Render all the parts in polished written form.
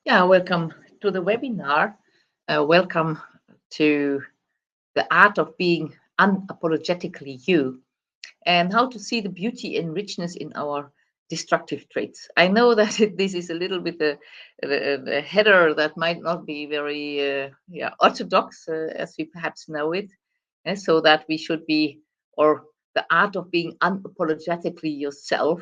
Yeah, welcome to the webinar. Welcome to the art of being unapologetically you and how to see the beauty and richness in our destructive traits. I know that this is a little bit a header that might not be very orthodox as we perhaps know it, so that we should be, or the art of being unapologetically yourself.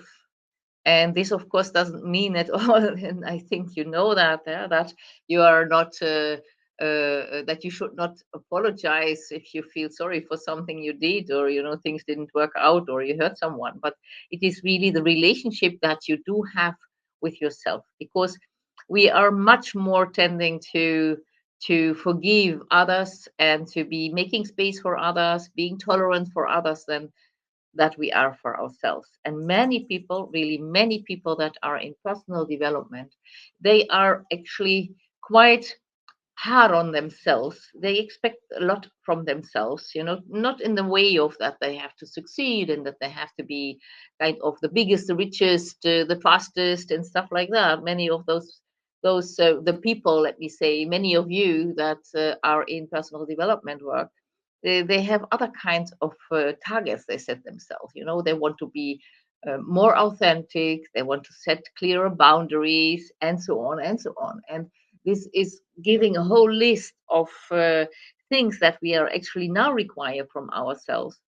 And this, of course, doesn't mean at all, and I think you know that, that you are not, that you should not apologize if you feel sorry for something you did, or, things didn't work out, or you hurt someone. But it is really the relationship that you do have with yourself, because we are much more tending to forgive others and to be making space for others, being tolerant for others than that we are for ourselves. And many people, really many people that are in personal development, they are actually quite hard on themselves. They expect a lot from themselves, not in the way of that they have to succeed and that they have to be kind of the biggest, the richest, the fastest, and stuff like that. Many of those the people, let me say, many of you that are in personal development work, they have other kinds of targets they set themselves. They want to be more authentic, they want to set clearer boundaries, and so on and so on. And this is giving a whole list of things that we are actually now require from ourselves,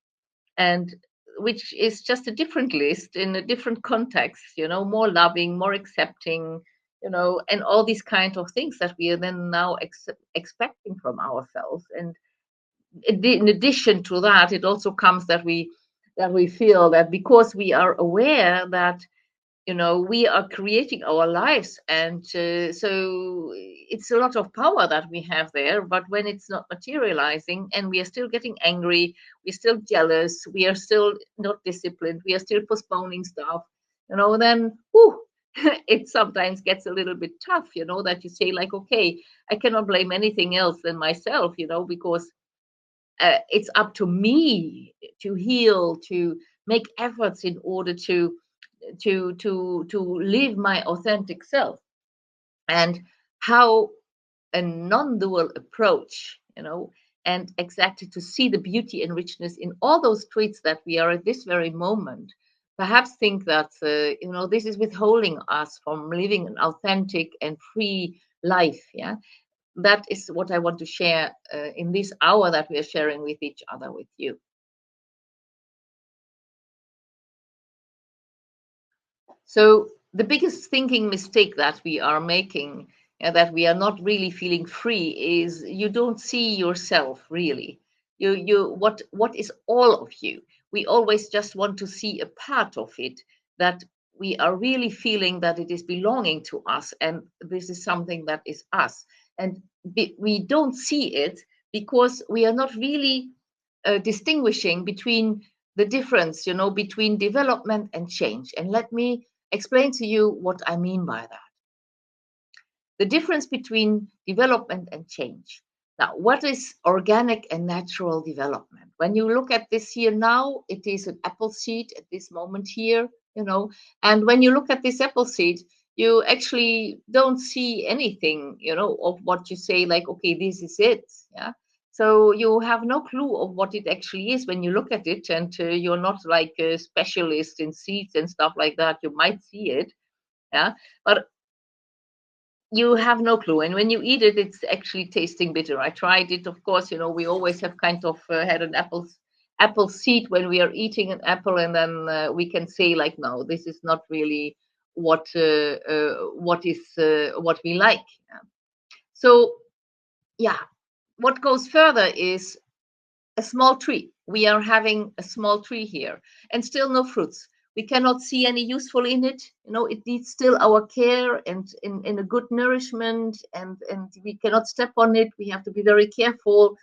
and which is just a different list in a different context, more loving, more accepting, and all these kind of things that we are then now expecting from ourselves. And in addition to that, it also comes that we feel that because we are aware that we are creating our lives, and so it's a lot of power that we have there. But when it's not materializing and we are still getting angry, we're still jealous, we are still not disciplined, we are still postponing stuff, then whew, it sometimes gets a little bit tough, that you say, like, okay, I cannot blame anything else than myself, because it's up to me to heal, to make efforts in order to live my authentic self. And how a non-dual approach, and exactly to see the beauty and richness in all those traits that we are at this very moment, perhaps think that this is withholding us from living an authentic and free life. Yeah, that is what I want to share in this hour that we are sharing with each other, with you. So the biggest thinking mistake that we are making, that we are not really feeling free, is you don't see yourself really. What is all of you? We always just want to see a part of it, that we are really feeling that it is belonging to us, and this is something that is us. And we don't see it because we are not really distinguishing between the difference, between development and change. And let me explain to you what I mean by that. The difference between development and change. Now, what is organic and natural development? When you look at this here now, it is an apple seed at this moment here, and when you look at this apple seed, you actually don't see anything, of what you say, like, okay, this is it. Yeah. So you have no clue of what it actually is when you look at it, and you're not like a specialist in seeds and stuff like that. You might see it, yeah, but you have no clue. And when you eat it, it's actually tasting bitter. I tried it, of course. We always have kind of had an apple seed when we are eating an apple, and then we can say, like, no, this is not really what we like. Yeah. So yeah, what goes further is a small tree. We are having a small tree here and still no fruits. We cannot see any useful in it. It needs still our care and in a good nourishment, and we cannot step on it. We have to be very careful.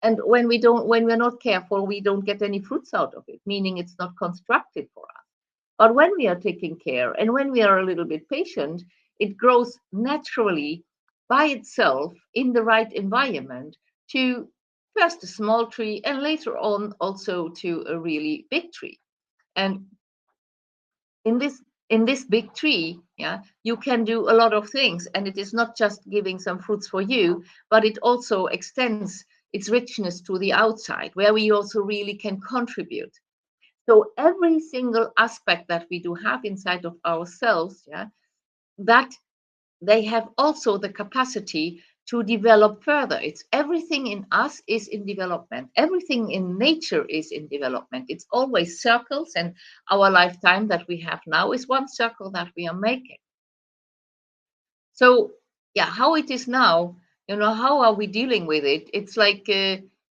And when we're not careful, we don't get any fruits out of it, meaning it's not constructive for us. But when we are taking care and when we are a little bit patient, it grows naturally by itself in the right environment to first a small tree and later on also to a really big tree. And in this in this big tree, yeah, you can do a lot of things, and it is not just giving some fruits for you, but it also extends its richness to the outside, where we also really can contribute. So every single aspect that we do have inside of ourselves, yeah, that they have also the capacity to develop further. It's everything in us is in development. Everything in nature is in development. It's always circles, and our lifetime that we have now is one circle that we are making. So, yeah, how it is now, how are we dealing with it? It's like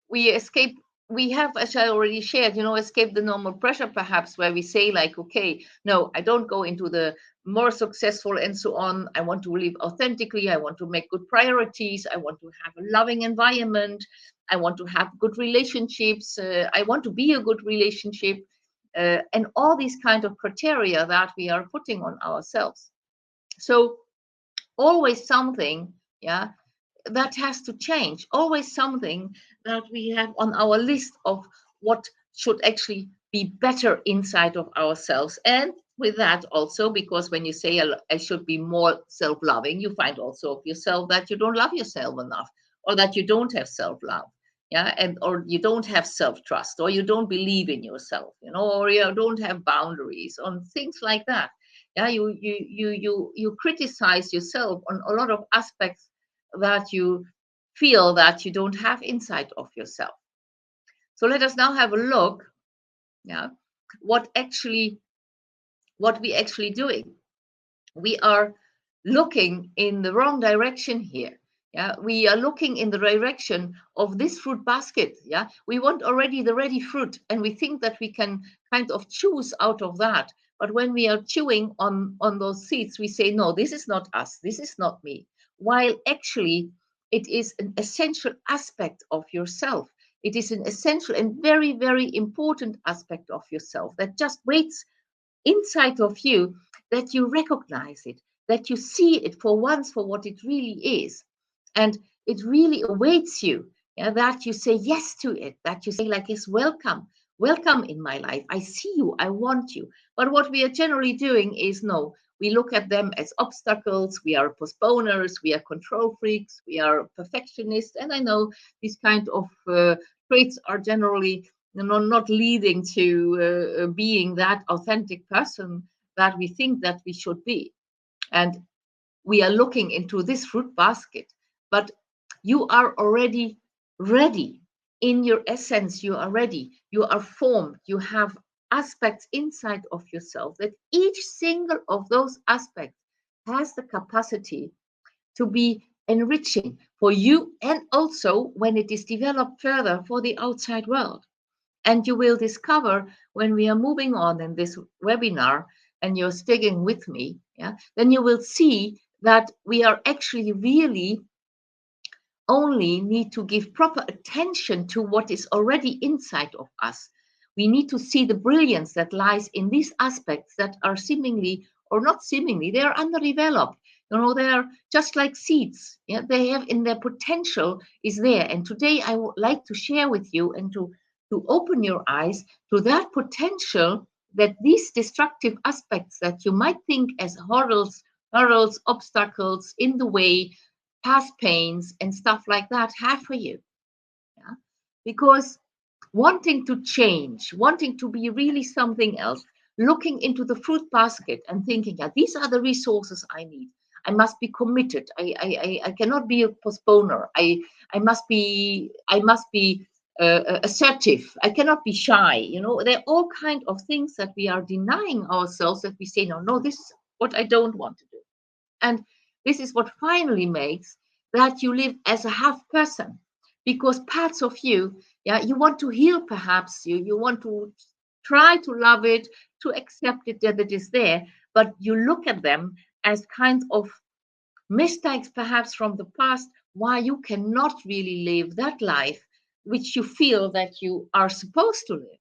we escape. We have, as I already shared, escape the normal pressure, perhaps, where we say, like, okay, no, I don't go into the more successful and so on. I want to live authentically. I want to make good priorities. I want to have a loving environment. I want to have good relationships. I want to be a good relationship. And all these kind of criteria that we are putting on ourselves. So, always something, yeah, that has to change, always something that we have on our list of what should actually be better inside of ourselves. And with that also, because when you say I should be more self-loving, you find also of yourself that you don't love yourself enough, or that you don't have self-love, yeah, and or you don't have self-trust, or you don't believe in yourself, or you don't have boundaries on things like that. Yeah, you criticize yourself on a lot of aspects that you feel that you don't have inside of yourself. So let us now have a look, yeah, what we actually doing. We are looking in the wrong direction here. Yeah, we are looking in the direction of this fruit basket. Yeah, we want already the ready fruit, and we think that we can kind of choose out of that. But when we are chewing on those seeds, we say, no, this is not us, this is not me. While actually, it is an essential aspect of yourself. It is an essential and very, very important aspect of yourself that just waits inside of you, that you recognize it, that you see it for once for what it really is. And it really awaits you, yeah, that you say yes to it, that you say, like, yes, welcome, welcome in my life. I see you, I want you. But what we are generally doing is, no, we look at them as obstacles. We are postponers, we are control freaks, we are perfectionists. And I know these kind of traits are generally not leading to being that authentic person that we think that we should be. And we are looking into this fruit basket, but you are already ready. In your essence, you are ready. You are formed. You have aspects inside of yourself that each single of those aspects has the capacity to be enriching for you, and also when it is developed further for the outside world. And you will discover when we are moving on in this webinar and you're sticking with me, yeah, then you will see that we are actually really only need to give proper attention to what is already inside of us. We need to see the brilliance that lies in these aspects that are seemingly, or not seemingly, they are underdeveloped. They are just like seeds. Yeah, they have in their potential is there. And today I would like to share with you and to open your eyes to that potential, that these destructive aspects that you might think as hurdles, obstacles in the way, past pains and stuff like that have for you. Yeah? Because wanting to change, wanting to be really something else, looking into the fruit basket and thinking, yeah, these are the resources I need. I must be committed. I cannot be a postponer. I must be assertive. I cannot be shy. There are all kind of things that we are denying ourselves, that we say, no, this is what I don't want to do. And this is what finally makes that you live as a half person, because parts of you, yeah, you want to heal, perhaps you want to try to love it, to accept it that it is there, but you look at them as kind of mistakes, perhaps from the past, why you cannot really live that life which you feel that you are supposed to live.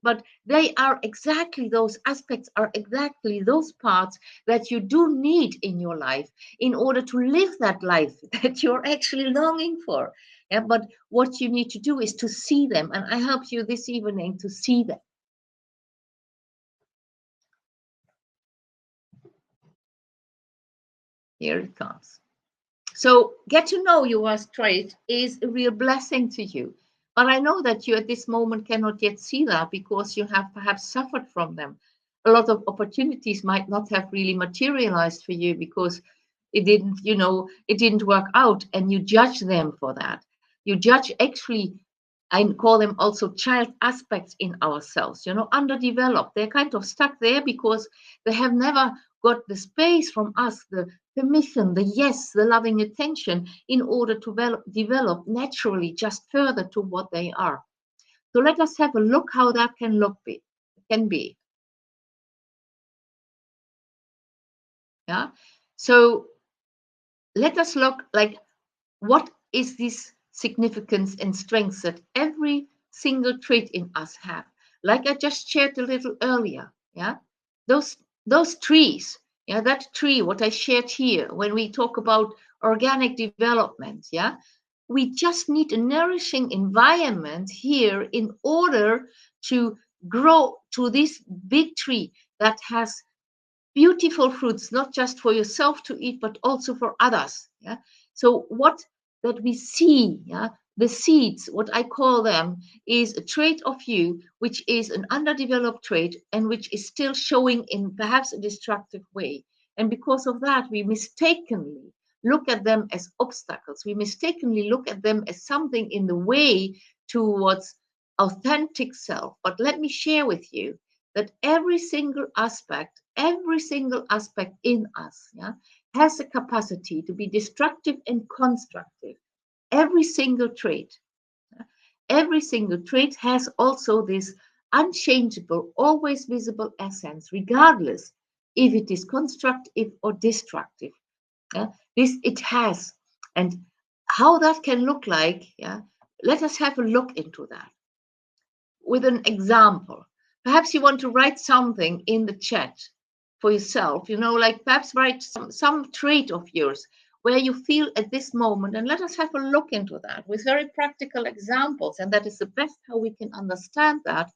But they are exactly, those aspects are exactly those parts that you do need in your life in order to live that life that you're actually longing for. Yeah, but what you need to do is to see them, and I help you this evening to see them. Here it comes. So get to know your trait is a real blessing to you. But I know that you at this moment cannot yet see that because you have perhaps suffered from them. A lot of opportunities might not have really materialized for you because it didn't work out, and you judge them for that. You judge actually, I call them also child aspects in ourselves, underdeveloped. They're kind of stuck there because they have never got the space from us, the permission, the yes, the loving attention in order to develop naturally just further to what they are. So let us have a look how that can be. Yeah. So let us look like what is this significance and strengths that every single trait in us have. Like I just shared a little earlier. Yeah. Those trees. Yeah, that tree, what I shared here, when we talk about organic development, yeah, we just need a nourishing environment here in order to grow to this big tree that has beautiful fruits, not just for yourself to eat, but also for others. Yeah. So what that we see, yeah, the seeds, what I call them, is a trait of you, which is an underdeveloped trait and which is still showing in perhaps a destructive way. And because of that, we mistakenly look at them as obstacles. We mistakenly look at them as something in the way towards authentic self. But let me share with you that every single aspect in us, yeah, has a capacity to be destructive and constructive. Every single trait, yeah, every single trait has also this unchangeable, always visible essence, regardless if it is constructive or destructive. Yeah, this it has, and how that can look like. Yeah, let us have a look into that with an example. Perhaps you want to write something in the chat for yourself, like perhaps write some trait of yours where you feel at this moment, and let us have a look into that with very practical examples. And that is the best how we can understand that,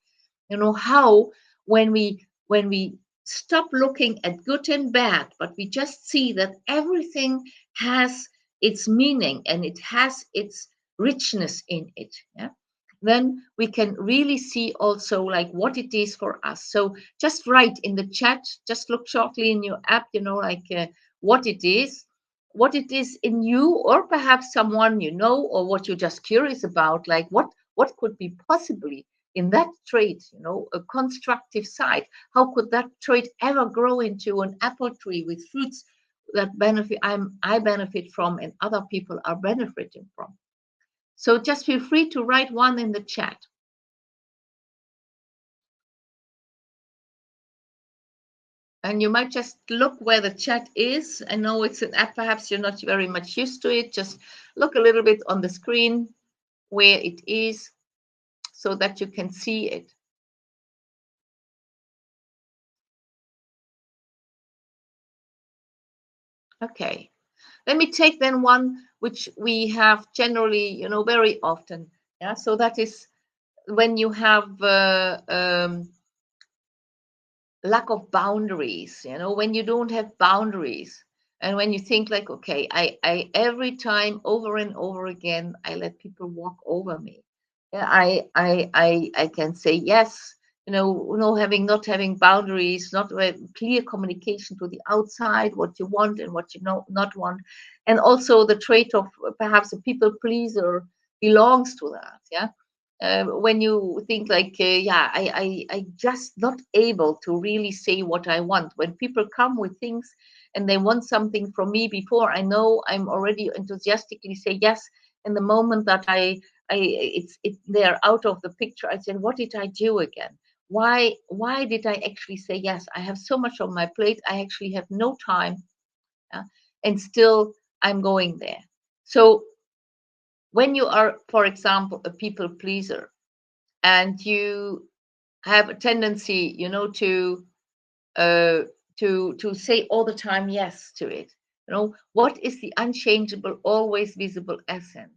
how when we stop looking at good and bad, but we just see that everything has its meaning and it has its richness in it. Yeah, then we can really see also like what it is for us. So just write in the chat, just look shortly in your app, what it is in you, or perhaps someone or what you're just curious about, like what could be possibly in that trait, a constructive side. How could that trait ever grow into an apple tree with fruits that I benefit from and other people are benefiting from? So just feel free to write one in the chat. And you might just look where the chat is. I know it's an app, perhaps you're not very much used to it. Just look a little bit on the screen where it is so that you can see it. Okay. Let me take then one which we have generally, very often. Yeah. So that is when you have lack of boundaries, when you don't have boundaries, and when you think like, okay, I every time over and over again I let people walk over me. Yeah, I can say yes, having not having boundaries, not clear communication to the outside, what you want and what you not want. And also the trait of perhaps a people pleaser belongs to that. Yeah. When you think like, yeah, I just not able to really say what I want. When people come with things and they want something from me before I know, I'm already enthusiastically say yes. And the moment that they're out of the picture, I said, what did I do again? Why did I actually say yes? I have so much on my plate. I actually have no time, and still I'm going there. So when you are, for example, a people pleaser, and you have a tendency, uh, to say all the time yes to it, what is the unchangeable, always visible essence?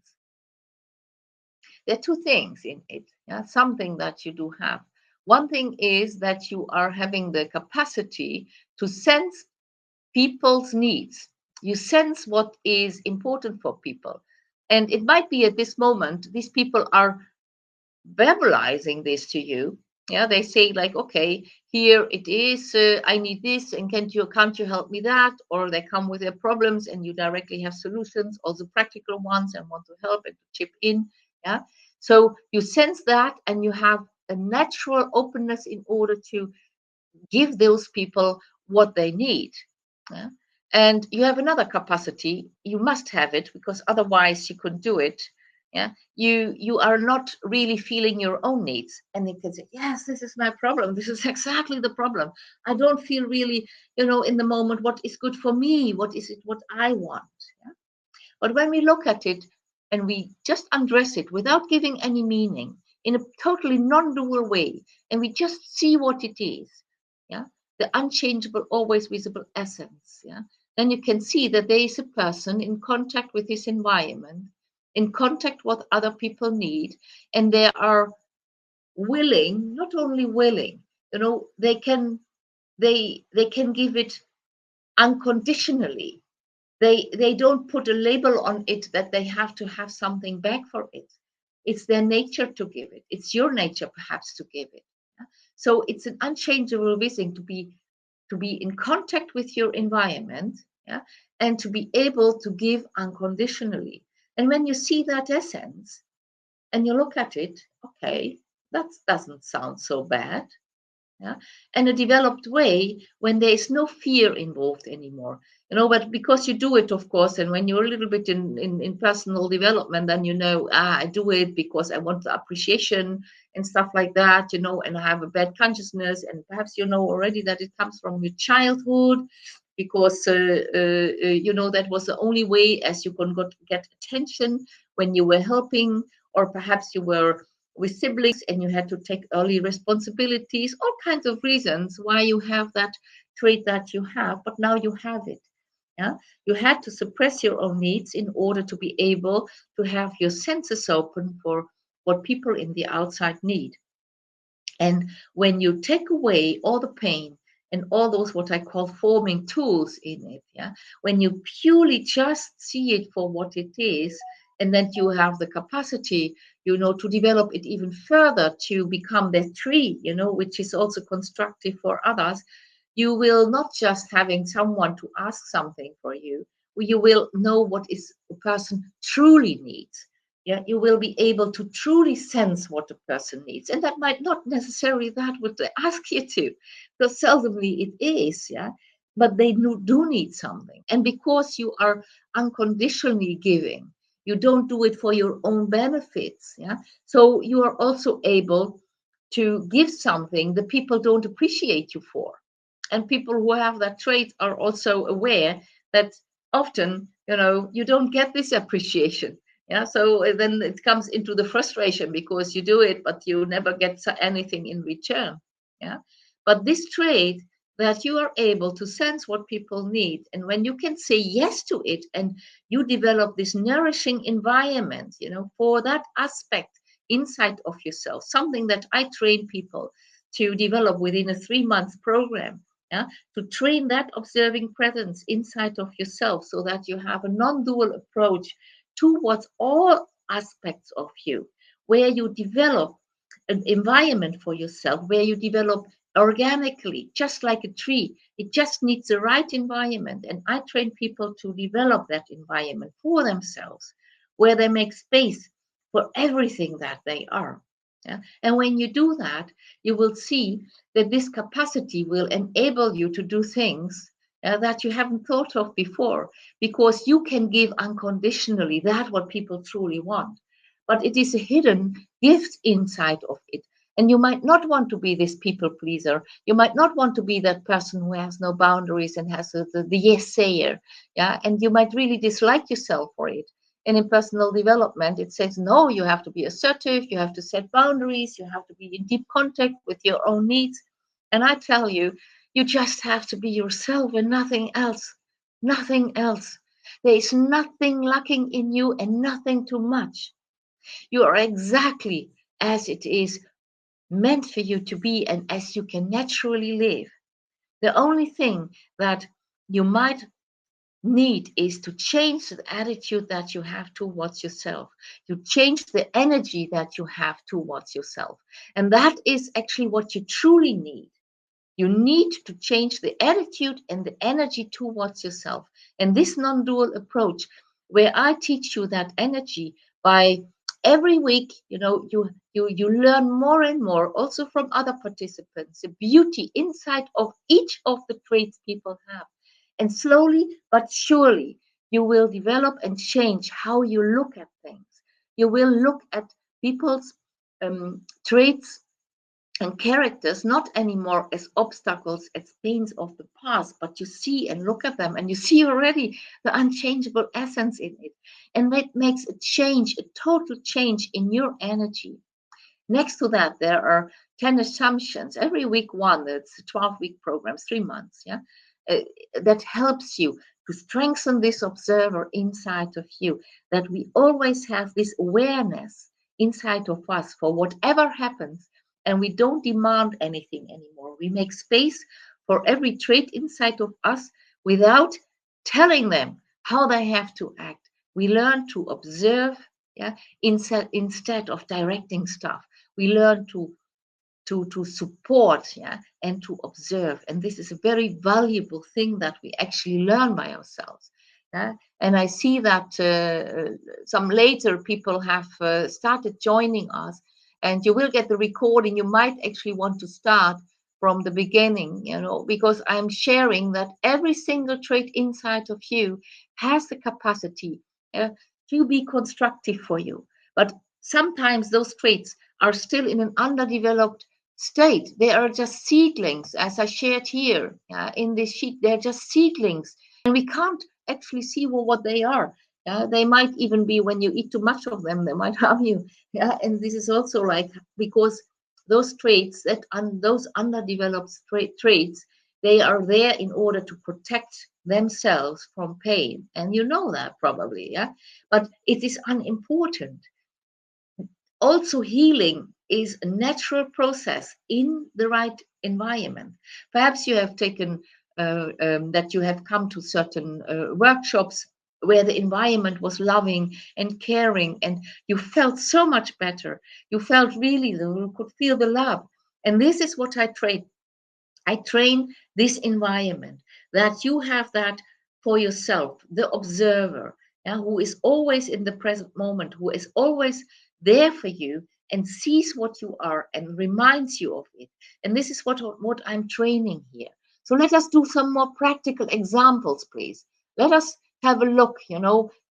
There are two things in it. Yeah, something that you do have. One thing is that you are having the capacity to sense people's needs You sense what is important for people. And it might be at this moment, these people are verbalizing this to you. Yeah, they say like, okay, here it is, I need this, and can't you help me that? Or they come with their problems and you directly have solutions, also practical ones, and want to help and to chip in. Yeah, so you sense that, and you have a natural openness in order to give those people what they need. Yeah? And you have another capacity, you must have it, because otherwise you couldn't do it. Yeah, you are not really feeling your own needs, and you can say, yes, this is my problem, this is exactly the problem. I don't feel really, in the moment, what is good for me, what is it, what I want. Yeah? But when we look at it and we just undress it without giving any meaning, in a totally non-dual way, and we just see what it is, yeah, the unchangeable, always visible essence, yeah, then you can see that there is a person in contact with his environment, in contact what other people need, and they are willing, not only willing, they can give it unconditionally. They don't put a label on it that they have to have something back for it. It's their nature to give it. It's your nature perhaps to give it. Yeah? So it's an unchangeable vision to be in contact with your environment, yeah, and to be able to give unconditionally. And when you see that essence and you look at it, okay, that doesn't sound so bad. Yeah, and a developed way when there is no fear involved anymore. But because you do it, of course, and when you're a little bit in personal development, then I do it because I want the appreciation and stuff like that, and I have a bad consciousness, and perhaps already that it comes from your childhood, because that was the only way as you can get attention when you were helping, or perhaps you were with siblings and you had to take early responsibilities, all kinds of reasons why you have that trait that you have, but now you have it. Yeah, you had to suppress your own needs in order to be able to have your senses open for what people in the outside need. And when you take away all the pain and all those what I call forming tools in it, yeah, when you purely just see it for what it is, and then you have the capacity, to develop it even further to become that tree, which is also constructive for others, you will not just having someone to ask something for you, you will know what is a person truly needs. Yeah, you will be able to truly sense what a person needs, and that might not necessarily that what they ask you to, because seldomly it is. Yeah, but they do need something, and because you are unconditionally giving, you don't do it for your own benefits. Yeah, so you are also able to give something that people don't appreciate you for, and people who have that trait are also aware that often you don't get this appreciation. Yeah, so then it comes into the frustration because you do it but you never get anything in return. Yeah, but this trait, that you are able to sense what people need, and when you can say yes to it, and you develop this nourishing environment for that aspect inside of yourself, something that I train people to develop within a 3-month program. Yeah, to train that observing presence inside of yourself, so that you have a non-dual approach towards all aspects of you, where you develop an environment for yourself, where you develop organically, just like a tree. It just needs the right environment. And I train people to develop that environment for themselves, where they make space for everything that they are. Yeah? And when you do that, you will see that this capacity will enable you to do things that you haven't thought of before, because you can give unconditionally that what people truly want. But it is a hidden gift inside of it. And you might not want to be this people pleaser. You might not want to be that person who has no boundaries and has the yes sayer. Yeah. And you might really dislike yourself for it. And in personal development, it says, no, you have to be assertive, you have to set boundaries, you have to be in deep contact with your own needs. And I tell you, you just have to be yourself and nothing else. Nothing else. There is nothing lacking in you and nothing too much. You are exactly as it is meant for you to be and as you can naturally live. The only thing that you might need is to change the attitude that you have towards yourself. You change the energy that you have towards yourself. And that is actually what you truly need. You need to change the attitude and the energy towards yourself. And this non-dual approach, where I teach you that energy by every week, you learn more and more, also from other participants, the beauty inside of each of the traits people have. And slowly but surely, you will develop and change how you look at things. You will look at people's traits and characters not anymore as obstacles, as pains of the past, but you see and look at them and you see already the unchangeable essence in it. And that makes a change, a total change in your energy. Next to that, there are 10 assumptions. Every week one, it's a 12-week program, 3 months, yeah, uh, that helps you to strengthen this observer inside of you, that we always have this awareness inside of us for whatever happens, and we don't demand anything anymore. We make space for every trait inside of us without telling them how they have to act. We learn to observe, yeah, instead of directing stuff. We learn to support, yeah, and to observe. And this is a very valuable thing that we actually learn by ourselves. Yeah? And I see that some later people have started joining us, and you will get the recording. You might actually want to start from the beginning, because I'm sharing that every single trait inside of you has the capacity to be constructive for you. But sometimes those traits are still in an underdeveloped state. They are just seedlings, as I shared here in this sheet. They're just seedlings, and we can't actually see what they are. They might even be, when you eat too much of them, they might harm you. And this is also like, because those traits, those underdeveloped traits, they are there in order to protect themselves from pain, and you know that probably, yeah. But it is unimportant. Also, healing is a natural process in the right environment. Perhaps you have taken that you have come to certain workshops where the environment was loving and caring, and you felt so much better. You felt really, you could feel the love. And this is what I train. I train this environment, that you have that for yourself, the observer, who is always in the present moment, who is always there for you and sees what you are and reminds you of it. And this is what I'm training here. So let us do some more practical examples, please. Let us have a look,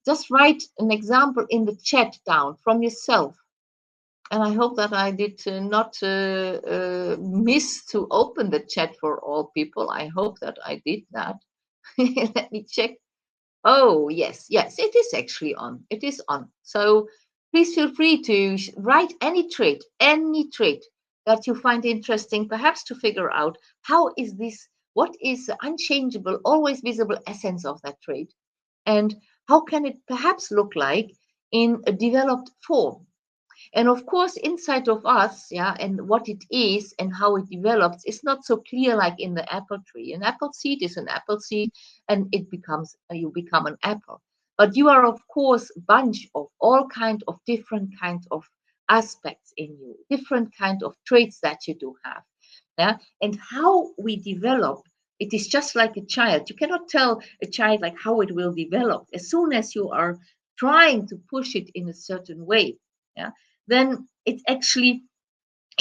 just write an example in the chat down from yourself. And I hope that I did not miss to open the chat for all people. I hope that I did that. Let me check. Oh, yes, it is actually on. It is on. So please feel free to write any trait that you find interesting, perhaps to figure out what is the unchangeable, always visible essence of that trait, and how can it perhaps look like in a developed form. And of course, inside of us, and what it is and how it develops is not so clear like in the apple tree. An apple seed is an apple seed, and you become an apple. But you are, of course, a bunch of all kind of different kinds of aspects in you, different kind of traits that you do have. Yeah, and how we develop. It is just like a child. You cannot tell a child like how it will develop. As soon as you are trying to push it in a certain way, yeah, then it actually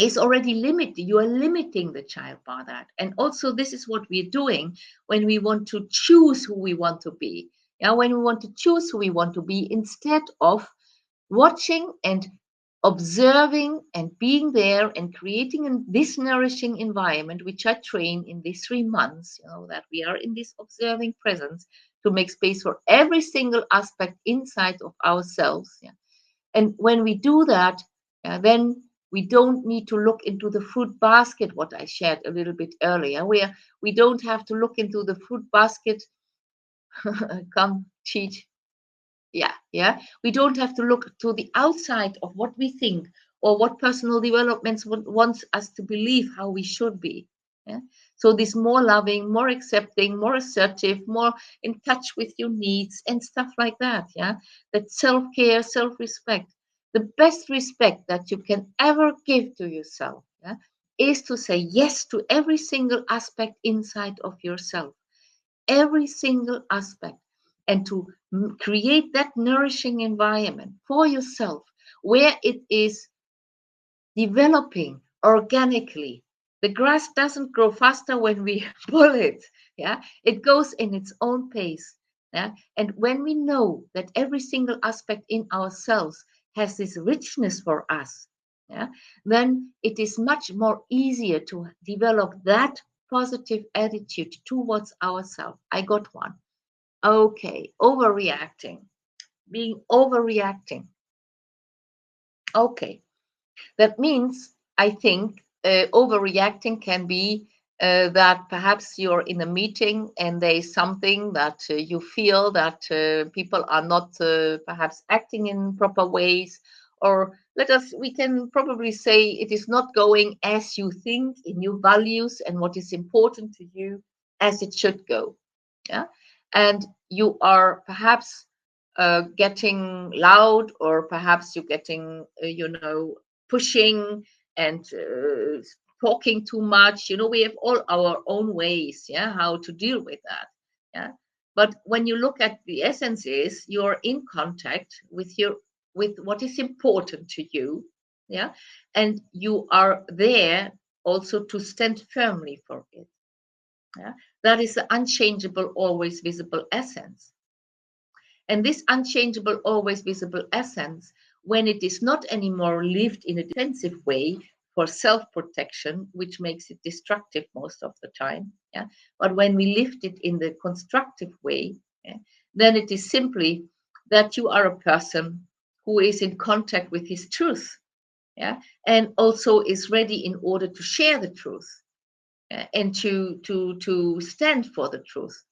is already limited. You are limiting the child by that. And also, this is what we're doing when we want to choose who we want to be. Yeah, when we want to choose who we want to be, instead of watching and observing and being there and creating this nourishing environment, which I train in these 3 months, that we are in this observing presence to make space for every single aspect inside of ourselves. Yeah. And when we do that, then we don't need to look into the fruit basket, what I shared a little bit earlier, where we don't have to look into the fruit basket. Come, cheat. Yeah. We don't have to look to the outside of what we think or what personal developments wants us to believe how we should be. Yeah. So this more loving, more accepting, more assertive, more in touch with your needs and stuff like that. Yeah. That self-care, self-respect. The best respect that you can ever give to yourself, yeah, is to say yes to every single aspect inside of yourself, every single aspect, and to create that nourishing environment for yourself where it is developing organically. The grass doesn't grow faster when we pull it. Yeah, it goes in its own pace. Yeah, and when we know that every single aspect in ourselves has this richness for us, yeah, then it is much more easier to develop that positive attitude towards ourselves. I got one. Okay, overreacting, being overreacting. Okay, that means, I think, overreacting can be that perhaps you're in a meeting and there is something that you feel that people are not perhaps acting in proper ways, or we can probably say it is not going as you think in your values and what is important to you as it should go. Yeah, and you are perhaps getting loud, or perhaps you're getting pushing and talking too much. We have all our own ways, yeah, how to deal with that. Yeah, but when you look at the essence, is you're in contact with what is important to you. Yeah, and you are there also to stand firmly for it. Yeah, that is the unchangeable, always visible essence. And this unchangeable, always visible essence, when it is not anymore lived in a defensive way for self-protection, which makes it destructive most of the time, yeah, but when we lift it in the constructive way, yeah, then it is simply that you are a person who is in contact with his truth, yeah, and also is ready in order to share the truth, and to stand for the truth,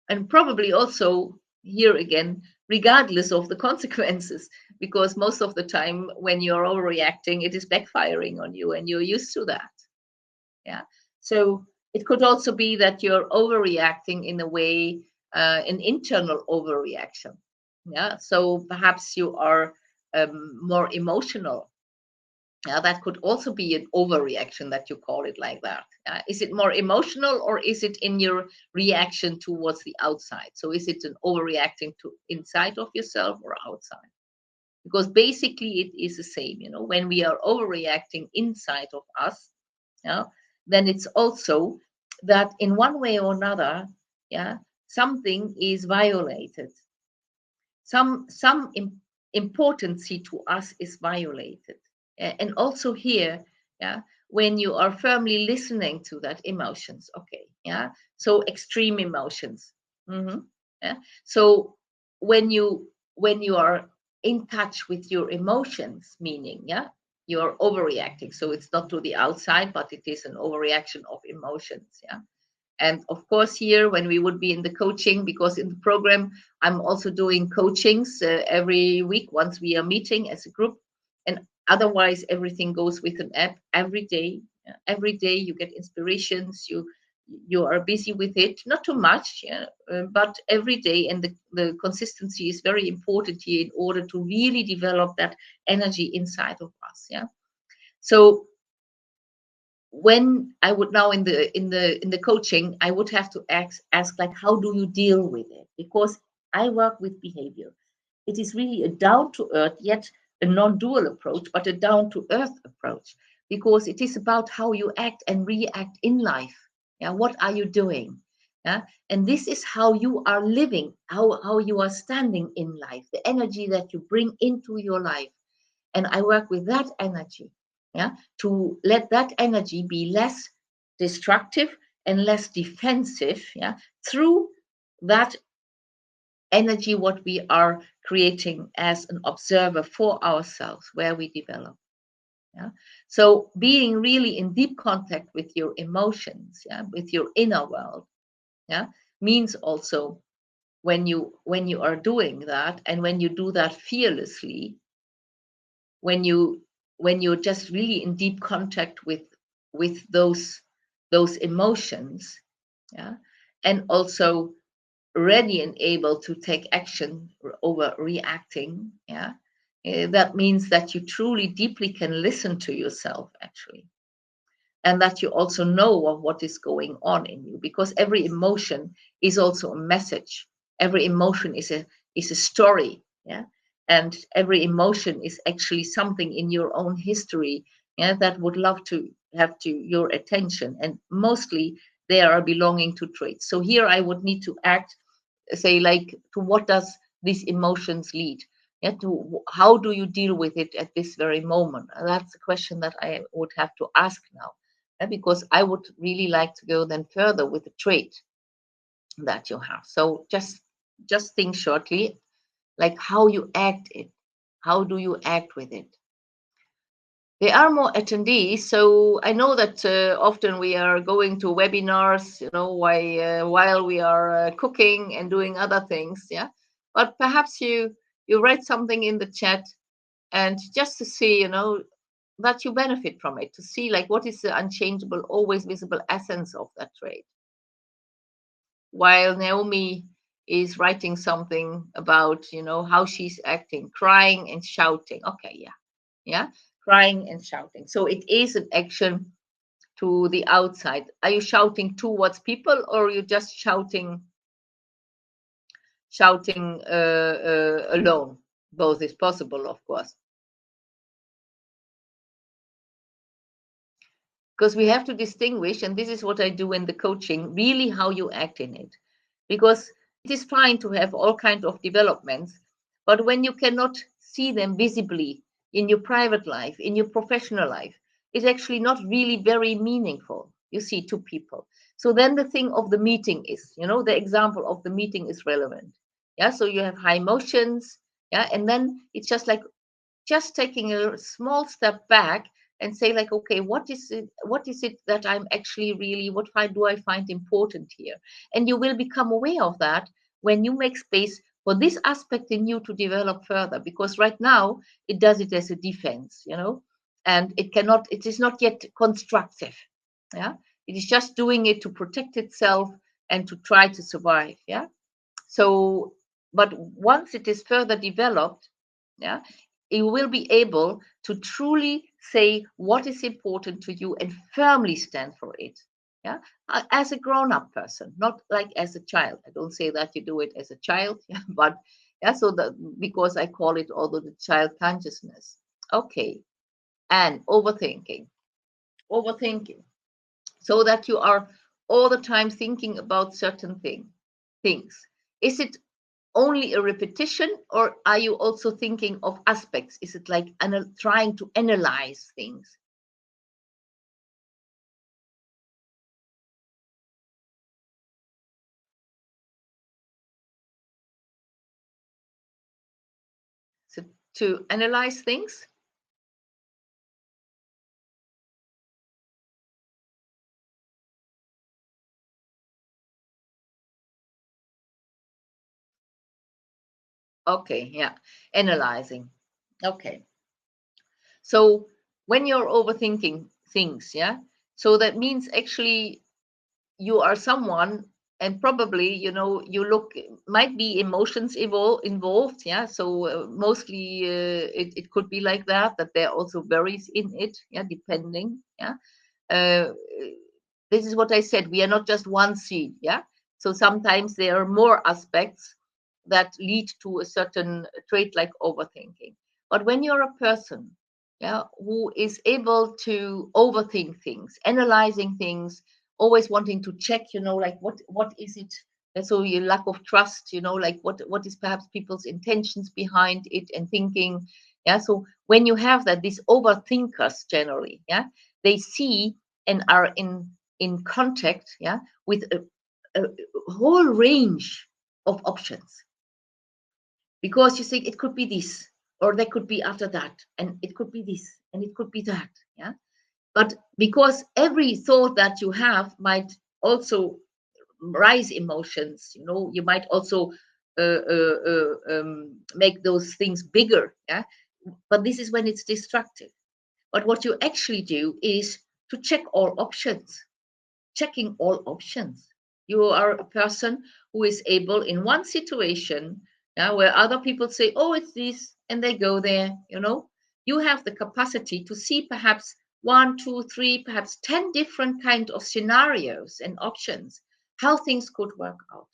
and probably also here again, regardless of the consequences, because most of the time when you're overreacting, it is backfiring on you and you're used to that. Yeah, so it could also be that you're overreacting in a way, an internal overreaction. Yeah, so perhaps you are more emotional. Yeah, that could also be an overreaction, that you call it like that. Is it more emotional, or is it in your reaction towards the outside? So is it an overreacting to inside of yourself or outside? Because basically it is the same. When we are overreacting inside of us, yeah, then it's also that in one way or another, yeah, something is violated. Some importance to us is violated. And also here, yeah, when you are firmly listening to that emotions, okay, yeah, so extreme emotions. Yeah, so when you are in touch with your emotions, meaning, yeah, you're overreacting, so it's not to the outside, but it is an overreaction of emotions. Yeah, and of course, here, when we would be in the coaching, because in the program, I'm also doing coachings every week once we are meeting as a group. And otherwise, everything goes with an app every day. Every day you get inspirations. You are busy with it, not too much, yeah, but every day. And the consistency is very important here in order to really develop that energy inside of us. Yeah. So when I would now in the coaching, I would have to ask like, how do you deal with it? Because I work with behavior. It is really a down to earth, yet a non-dual approach, but a down to earth approach, because it is about how you act and react in life. Yeah, what are you doing? Yeah, and this is how you are living, how you are standing in life, the energy that you bring into your life. And I work with that energy, yeah, to let that energy be less destructive and less defensive, yeah, through that energy what we are creating as an observer for ourselves, where we develop. Yeah, so being really in deep contact with your emotions, yeah, with your inner world, yeah, means also when you are doing that, and when you do that fearlessly, when you when you're just really in deep contact with those those emotions, yeah, and also ready and able to take action over reacting, yeah, that means that you truly deeply can listen to yourself actually, and that you also know of what is going on in you, because every emotion is also a message. Every emotion is a story, yeah, and every emotion is actually something in your own history, yeah, that would love to have to your attention, and mostly they are belonging to traits. So here I would need to act, say, like, to what does these emotions lead, yeah, to how do you deal with it at this very moment. That's a question that I would have to ask now, because I would really like to go then further with the trait that you have. So just think shortly, like how you act it, how do you act with it. There are more attendees, so I know that often we are going to webinars, while we are cooking and doing other things, yeah. But perhaps you write something in the chat, and just to see, that you benefit from it, to see like what is the unchangeable, always visible essence of that trait. While Naomi is writing something about, how she's acting, crying and shouting. Okay, yeah, yeah, crying and shouting. So it is an action to the outside. Are you shouting towards people, or are you just shouting alone? Both is possible, of course. Because we have to distinguish, and this is what I do in the coaching, really how you act in it. Because it is fine to have all kinds of developments, but when you cannot see them visibly in your private life, in your professional life, it's actually not really very meaningful, you see, to people. So then the thing of the meeting is, the example of the meeting is relevant. Yeah, so you have high emotions, yeah, and then it's just taking a small step back and say, like, okay, what is it that I'm actually really, do I find important here? And you will become aware of that when you make space for this aspect in you to develop further, because right now it does it as a defense, and it is not yet constructive. Yeah, it is just doing it to protect itself and to try to survive. Yeah. So, but once it is further developed, yeah, you will be able to truly say what is important to you and firmly stand for it. Yeah, as a grown-up person, not like as a child. I don't say that you do it as a child, yeah, but yeah. So that, because I call it although the child consciousness. Okay, and overthinking, so that you are all the time thinking about certain things. Is it only a repetition, or are you also thinking of aspects? Is it like trying to analyze things? So to analyze things. Okay, yeah, analyzing. Okay, so when you're overthinking things, yeah, so that means actually you are someone, and probably, you look, might be emotions involved, yeah. So mostly it could be like that there also varies in it, yeah, depending, yeah. uh, this is what I said, we are not just one seed, yeah. So sometimes there are more aspects that lead to a certain trait like overthinking. But when you're a person, yeah, who is able to overthink things, analyzing things, always wanting to check, like what is it, and so your lack of trust, like what is perhaps people's intentions behind it and thinking, yeah. So when you have that, these overthinkers generally, yeah, they see and are in contact, yeah, with a whole range of options, because you think it could be this, or that could be after that, and it could be this, and it could be that, yeah. But because every thought that you have might also rise emotions, you might also make those things bigger, yeah. But this is when it's destructive. But what you actually do is to check all options, checking all options. You are a person who is able in one situation, yeah, where other people say, oh, it's this, and they go there, you know. You have the capacity to see perhaps one, two, three, perhaps 10 different kind of scenarios and options, how things could work out.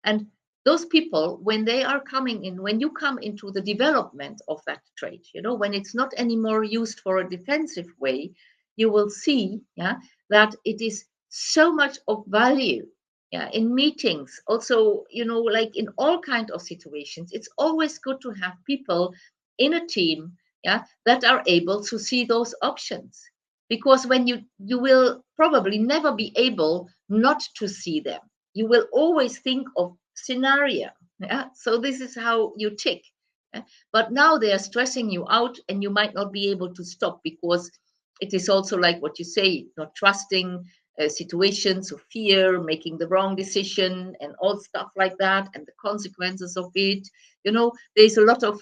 And those people, when they are coming in, when you come into the development of that trait, you know, when it's not anymore used for a defensive way, you will see, yeah, that it is so much of value, yeah, in meetings. Also, you know, like in all kind of situations, it's always good to have people in a team, yeah, that are able to see those options. Because when you will probably never be able not to see them, you will always think of scenario, yeah? So this is how you tick, yeah? But now they are stressing you out and you might not be able to stop, because it is also like what you say, not trusting situations of fear, making the wrong decision and all stuff like that, and the consequences of it. You know, there's a lot of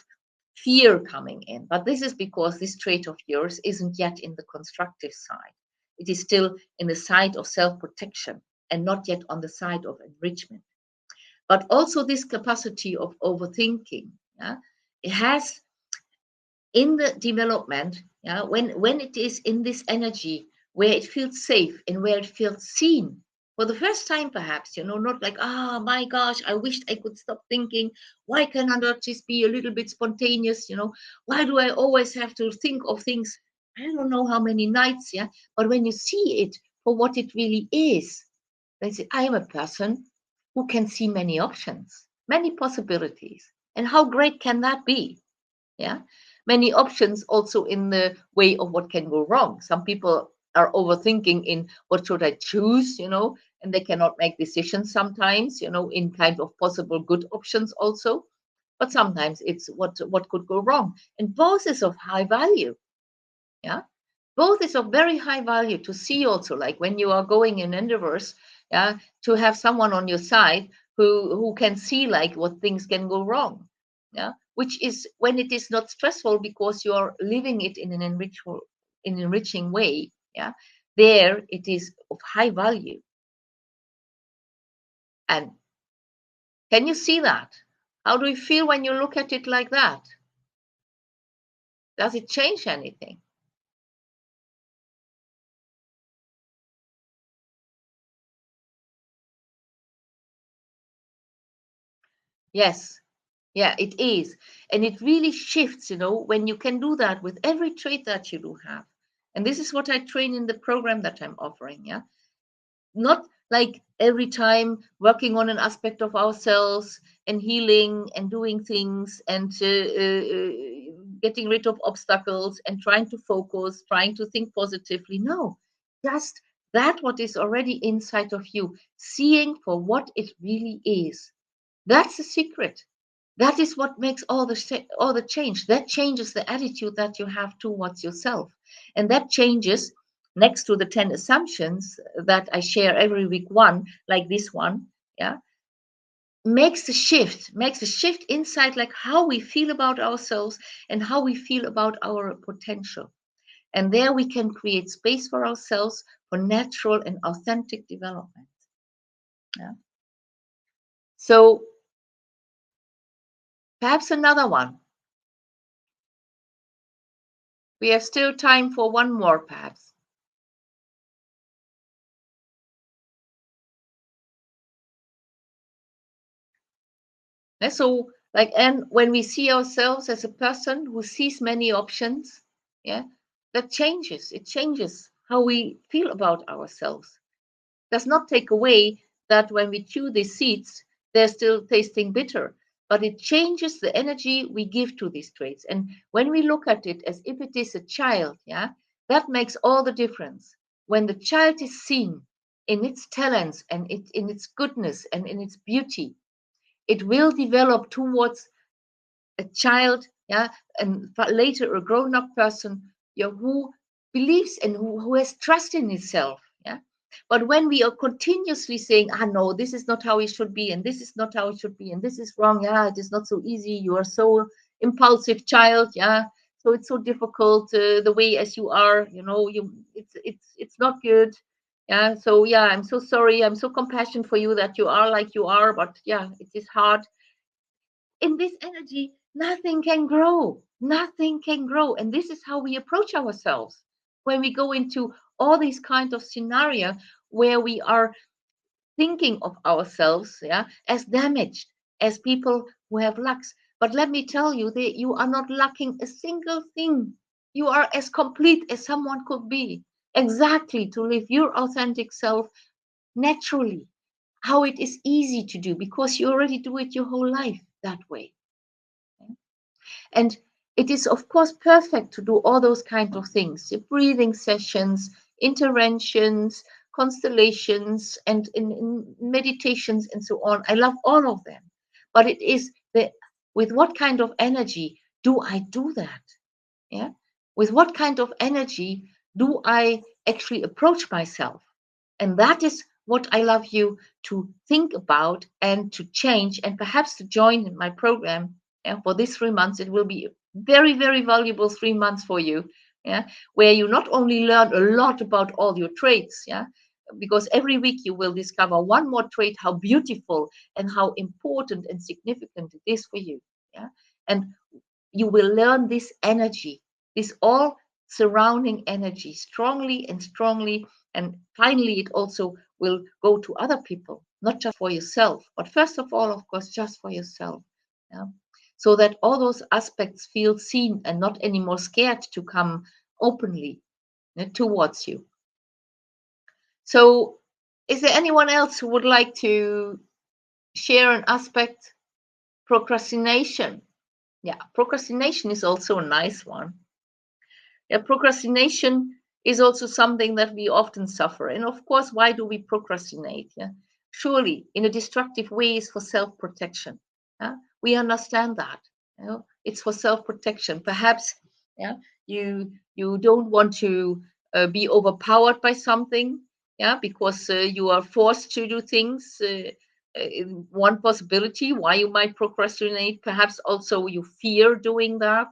fear coming in, but this is because this trait of yours isn't yet in the constructive side. It is still in the side of self-protection and not yet on the side of enrichment. But also this capacity of overthinking, yeah, it has in the development, yeah, when it is in this energy where it feels safe and where it feels seen for the first time, perhaps, you know, not like, oh my gosh, I wished I could stop thinking. Why can I not just be a little bit spontaneous? You know, why do I always have to think of things? I don't know how many nights, yeah. But when you see it for what it really is, they say, I am a person who can see many options, many possibilities. And how great can that be? Yeah. Many options also in the way of what can go wrong. Some people are overthinking in what should I choose, you know, and they cannot make decisions sometimes, you know, in kind of possible good options also. But sometimes it's what could go wrong. And both is of high value. Yeah, both is of very high value to see also, like when you are going in endeavors, yeah, to have someone on your side who can see like what things can go wrong, yeah, which is when it is not stressful because you are living it in an enriching way, yeah, there it is of high value. And can you see that? How do you feel when you look at it like that? Does it change anything? Yes. Yeah, it is. And it really shifts, you know, when you can do that with every trait that you do have. And this is what I train in the program that I'm offering. Yeah. Not like every time working on an aspect of ourselves and healing and doing things and getting rid of obstacles and trying to focus, trying to think positively. No, just that what is already inside of you, seeing for what it really is. That's the secret. That is what makes all the change. That changes the attitude that you have towards yourself, and that changes next to the 10 assumptions that I share every week, one like this one, yeah, makes a shift inside, like how we feel about ourselves and how we feel about our potential. And there we can create space for ourselves for natural and authentic development. Yeah. So perhaps another one. We have still time for one more, perhaps. And so, like, and when we see ourselves as a person who sees many options, yeah, that changes. It changes how we feel about ourselves. Does not take away that when we chew these seeds, they're still tasting bitter, but it changes the energy we give to these traits. And when we look at it as if it is a child, yeah, that makes all the difference. When the child is seen in its talents and in its goodness and in its beauty, it will develop towards a child, yeah, and later a grown-up person, yeah, who believes and who has trust in himself, yeah. But when we are continuously saying, ah, no, this is not how it should be, and this is not how it should be, and this is wrong, yeah, it is not so easy, you are so impulsive child, yeah, so it's so difficult the way as you are, you know, it's not good. Yeah, so yeah, I'm so sorry. I'm so compassionate for you that you are like you are, but yeah, it is hard. In this energy, nothing can grow. Nothing can grow. And this is how we approach ourselves when we go into all these kind of scenario where we are thinking of ourselves, yeah, as damaged, as people who have lacks. But let me tell you that you are not lacking a single thing. You are as complete as someone could be, exactly to live your authentic self naturally. How it is easy to do because you already do it your whole life that way. And it is, of course, perfect to do all those kind of things, the breathing sessions, interventions, constellations, and in meditations and so on. I love all of them. But it is the with what kind of energy do I do that? Yeah. With what kind of energy do I actually approach myself? And that is what I love you to think about and to change and perhaps to join in my program. Yeah, for these 3 months, it will be very, very valuable 3 months for you. Yeah, where you not only learn a lot about all your traits. Yeah, because every week you will discover one more trait, how beautiful and how important and significant it is for you. Yeah, and you will learn this energy, this all surrounding energy, strongly and strongly. And finally, it also will go to other people, not just for yourself, but first of all, of course, just for yourself. Yeah? So that all those aspects feel seen and not anymore scared to come openly towards you. So, is there anyone else who would like to share an aspect? Procrastination. Yeah, procrastination is also a nice one. Yeah, procrastination is also something that we often suffer. And of course, why do we procrastinate? Yeah, surely in a destructive way is for self-protection. Yeah, we understand that. You know, it's for self-protection. Perhaps, yeah, you don't want to be overpowered by something. Yeah, because you are forced to do things. One possibility why you might procrastinate. Perhaps also you fear doing that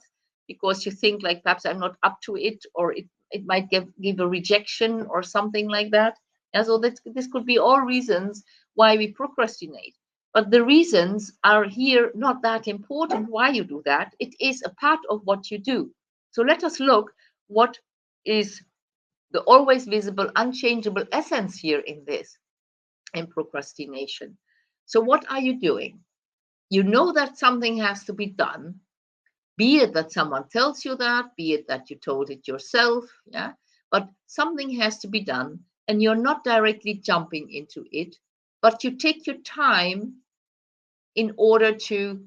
because you think like perhaps I'm not up to it, or it might give a rejection or something like that. And so this could be all reasons why we procrastinate. But the reasons are here not that important why you do that. It is a part of what you do. So let us look what is the always visible, unchangeable essence here in this, in procrastination. So what are you doing? You know that something has to be done, be it that someone tells you that, be it that you told it yourself, yeah, but something has to be done and you're not directly jumping into it, but you take your time in order to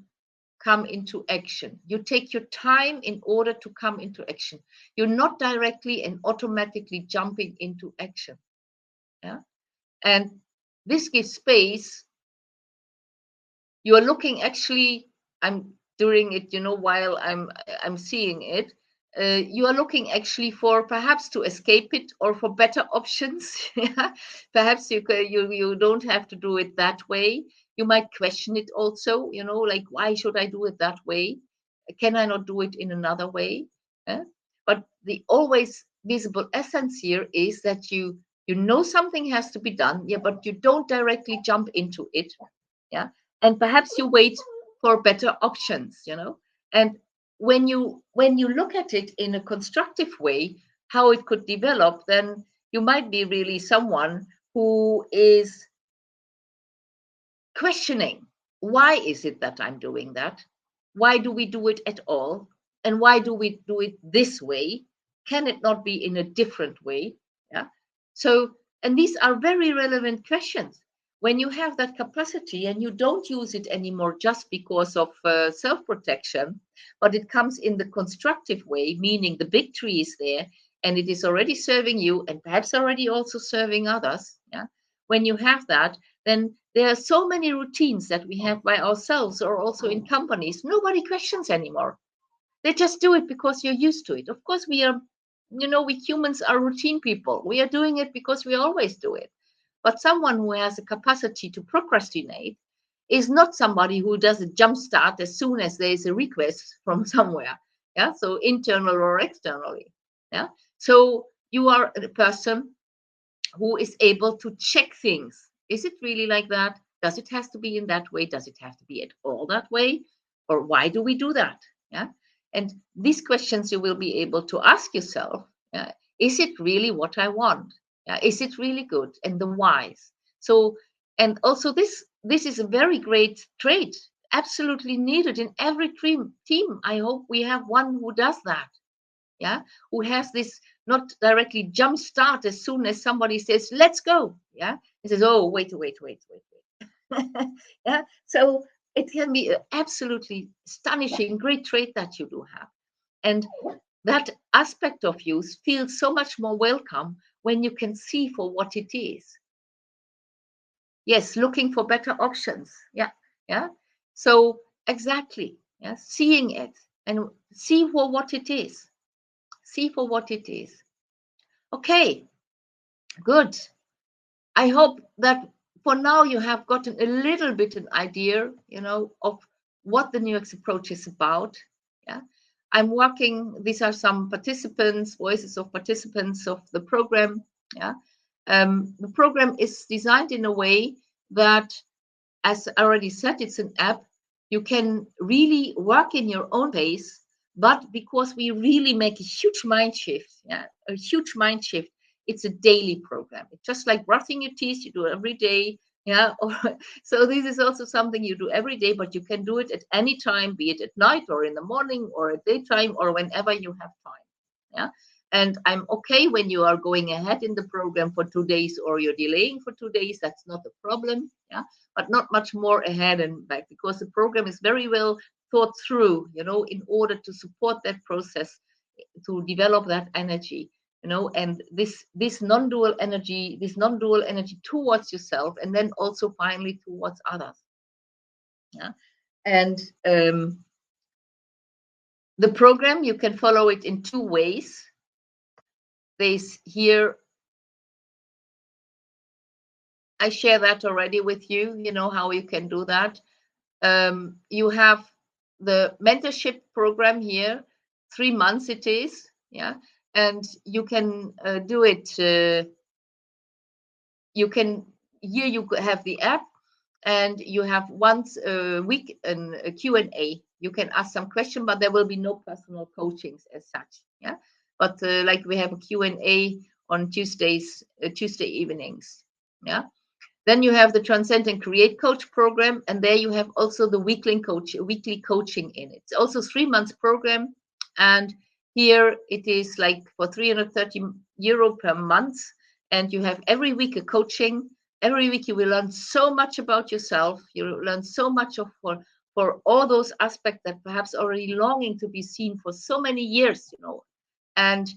come into action. You take your time in order to come into action. You're not directly and automatically jumping into action. Yeah, and this gives space. You are looking actually, I'm doing it, while I'm seeing it. You are looking actually for perhaps to escape it or for better options. Yeah? Perhaps you don't have to do it that way. You might question it also, like why should I do it that way? Can I not do it in another way? Yeah? But the always visible essence here is that you know something has to be done, yeah, but you don't directly jump into it. Yeah, and perhaps you wait for better options, and when you look at it in a constructive way, how it could develop, then you might be really someone who is questioning, why is it that I'm doing that? Why do we do it at all? And why do we do it this way? Can it not be in a different way? Yeah. So, and these are very relevant questions. When you have that capacity and you don't use it anymore just because of self protection, but it comes in the constructive way, meaning the big tree is there and it is already serving you and perhaps already also serving others. Yeah. When you have that, then there are so many routines that we have by ourselves or also in companies. Nobody questions anymore. They just do it because you're used to it. Of course, we humans are routine people. We are doing it because we always do it. But someone who has a capacity to procrastinate is not somebody who does a jump start as soon as there is a request from somewhere. Yeah, so internal or externally. Yeah, so you are a person who is able to check things. Is it really like that? Does it have to be in that way? Does it have to be at all that way? Or why do we do that? Yeah. And these questions you will be able to ask yourself. Is it really what I want? Is it really good? And the whys. So, and also this is a very great trait, absolutely needed in every team. I hope we have one who does that. Yeah, who has this not directly jump start as soon as somebody says let's go. Yeah, he says, oh, wait. Yeah, so it can be an absolutely astonishing great trait that you do have, and that aspect of you feels so much more welcome when you can see for what it is. Yes, looking for better options. Yeah, yeah. So exactly, yeah, seeing it and see for what it is. See for what it is. Okay, good. I hope that for now you have gotten a little bit an idea, of what the NEWEX approach is about. Yeah, I'm working. These are some participants, voices of participants of the program. Yeah, the program is designed in a way that, as I already said, it's an app. You can really work in your own pace, but because we really make a huge mind shift, a huge mind shift, it's a daily program. It's just like brushing your teeth, you do it every day. Yeah. So this is also something you do every day, but you can do it at any time, be it at night or in the morning or at daytime or whenever you have time. Yeah. And I'm okay when you are going ahead in the program for 2 days or you're delaying for 2 days. That's not a problem. Yeah, but not much more ahead and back, because the program is very well thought through, in order to support that process, to develop that energy, and this non-dual energy towards yourself, and then also finally towards others. Yeah. And the program, you can follow it in two ways. There's here, I share that already with you, how you can do that. You have the mentorship program here, 3 months it is. Yeah. And you can do it. Here you have the app, and you have once a week a Q&A. You can ask some question, but there will be no personal coachings as such. Yeah. But like we have a Q&A on Tuesday evenings. Yeah. Then you have the Transcend and Create Coach program, and there you have also the weekly coaching in it. It's also 3 months program, and here it is like for 330 euro per month, and you have every week a coaching. Every week you will learn so much about yourself. You will learn so much for all those aspects that perhaps already longing to be seen for so many years, and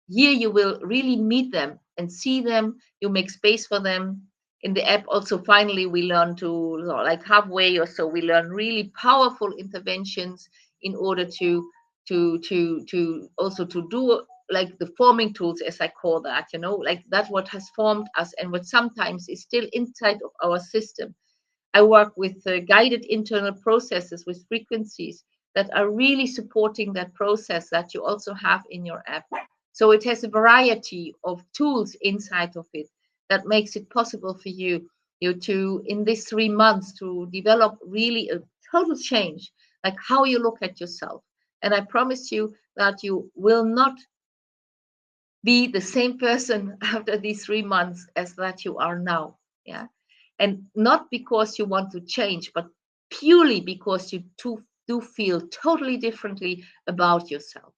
here you will really meet them and see them. You make space for them in the app. Also, finally, we learn to, like halfway or so, we learn really powerful interventions in order to also to do like the forming tools, as I call that, like that what has formed us and what sometimes is still inside of our system. I work with guided internal processes with frequencies that are really supporting that process that you also have in your app. So it has a variety of tools inside of it that makes it possible for you to, in these 3 months, to develop really a total change, like how you look at yourself. And I promise you that you will not be the same person after these 3 months as that you are now. Yeah. And not because you want to change, but purely because you do feel totally differently about yourself.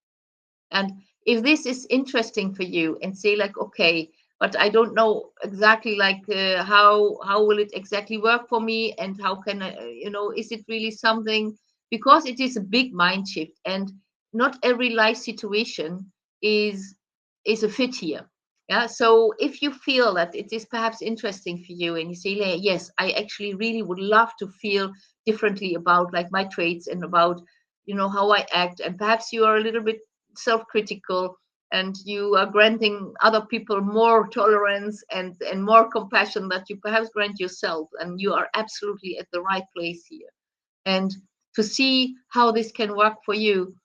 And if this is interesting for you and say like, okay, but I don't know exactly like how will it exactly work for me, and how can I, is it really something, because it is a big mind shift, and not every life situation is a fit here. Yeah. So if you feel that it is perhaps interesting for you and you say, yes, I actually really would love to feel differently about like my traits and about, how I act, and perhaps you are a little bit self-critical and you are granting other people more tolerance and more compassion that you perhaps grant yourself, and you are absolutely at the right place here. And to see how this can work for you,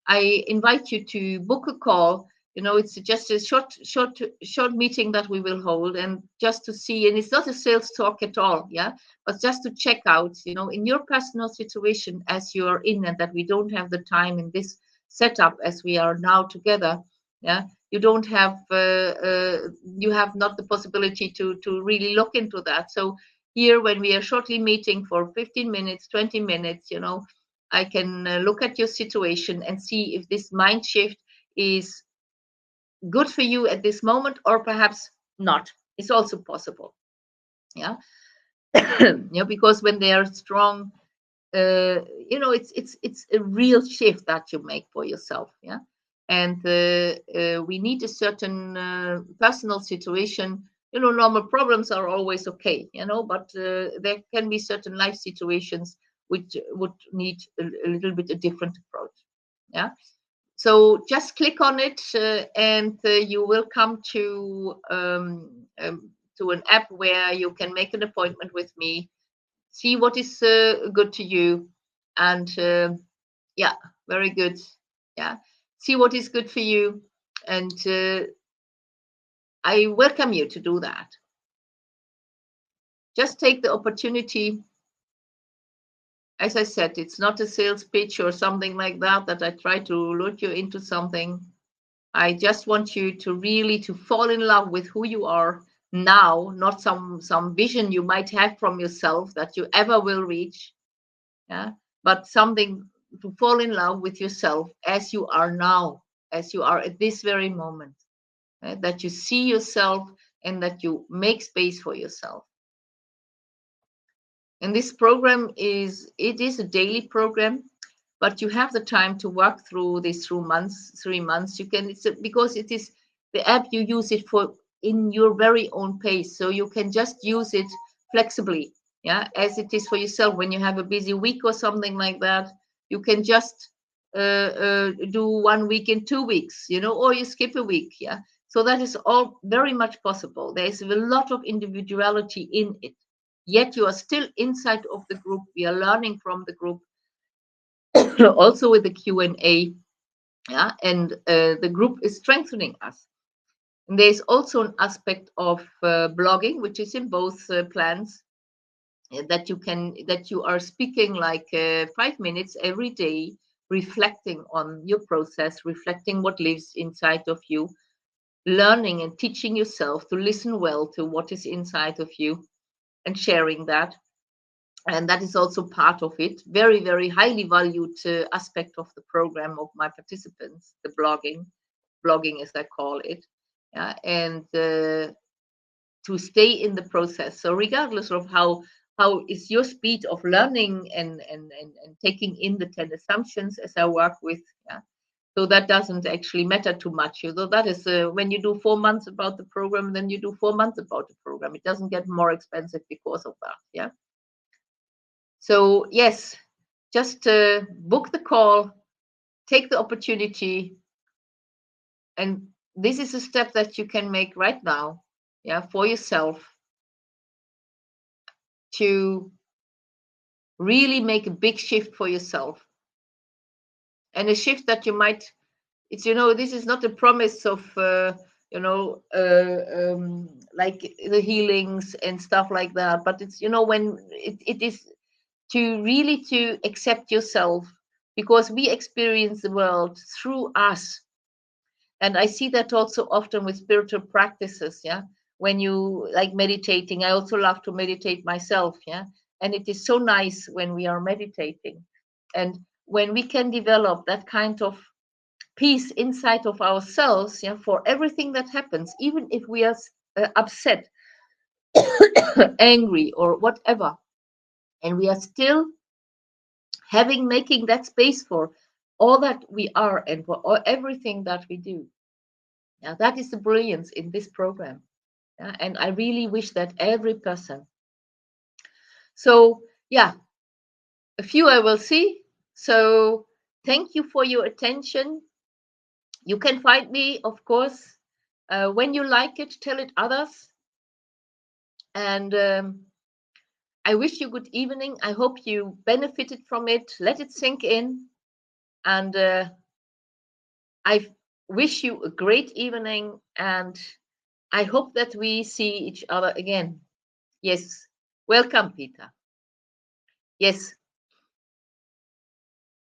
I invite you to book a call It's just a short meeting that we will hold, and just to see, and it's not a sales talk at all, yeah, but just to check out, in your personal situation as you are in, and that we don't have the time in this setup as we are now together, yeah. You don't have, you have not the possibility to really look into that. So here, when we are shortly meeting for 15 minutes, 20 minutes, I can look at your situation and see if this mind shift is good for you at this moment, or perhaps not. It's also possible, yeah. Because when they are strong, it's a real shift that you make for yourself, yeah. And we need a certain personal situation. Normal problems are always okay, but there can be certain life situations which would need a little bit a different approach, yeah. So just click on it, and you will come to an app where you can make an appointment with me, see what is good to you, and yeah, very good. Yeah, see what is good for you, and I welcome you to do that. Just take the opportunity. As I said, it's not a sales pitch or something like that I try to lure you into something. I just want you to really to fall in love with who you are now, not some vision you might have from yourself that you ever will reach, yeah, but something to fall in love with yourself as you are now, as you are at this very moment, that you see yourself and that you make space for yourself. And this program is a daily program, but you have the time to work through this through months, 3 months. You can, because it is the app, you use it for in your very own pace, so you can just use it flexibly, yeah, as it is for yourself. When you have a busy week or something like that, you can just do 1 week in 2 weeks, or you skip a week, yeah. So that is all very much possible. There is a lot of individuality in it, yet you are still inside of the group. We are learning from the group, also with the Q&A, yeah, and the group is strengthening us. And there's also an aspect of blogging, which is in both plans, that you are speaking like 5 minutes every day, reflecting on your process, reflecting what lives inside of you, learning and teaching yourself to listen well to what is inside of you, and sharing that. And that is also part of it. Very, very highly valued aspect of the program of my participants, the blogging as I call it, yeah. And to stay in the process. So regardless of how is your speed of learning and taking in the 10 assumptions as I work with, yeah. So that doesn't actually matter too much. That is when you do 4 months about the program, then you do 4 months about the program. It doesn't get more expensive because of that, yeah. So yes, just book the call, take the opportunity, and this is a step that you can make right now, yeah, for yourself, to really make a big shift for yourself, and a shift that you might. It's this is not a promise of like the healings and stuff like that, but it's when it is to really to accept yourself, because we experience the world through us. And I see that also often with spiritual practices, yeah. When you like meditating, I also love to meditate myself, yeah. And it is so nice when we are meditating, and when we can develop that kind of peace inside of ourselves, yeah, for everything that happens, even if we are upset, angry, or whatever, and we are still making that space for all that we are and for everything that we do. Now, that is the brilliance in this program. Yeah? And I really wish that every person. So, yeah, a few I will see. So, thank you for your attention. You can find me, of course. When you like it, tell it others. And I wish you good evening. I hope you benefited from it. Let it sink in. And I wish you a great evening, and I hope that we see each other again. Yes, welcome, Peter. Yes,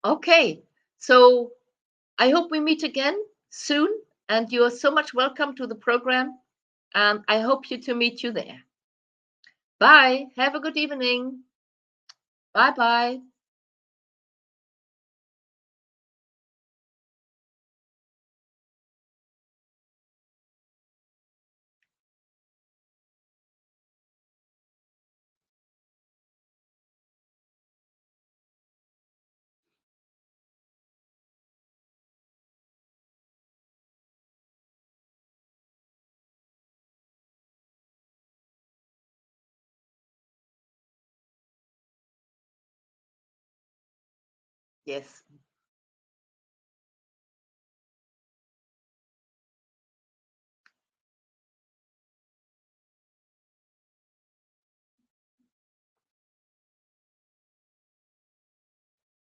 okay. So I hope we meet again soon, and you are so much welcome to the program, and I hope you to meet you there. Bye. Have a good evening. Bye bye. Yes.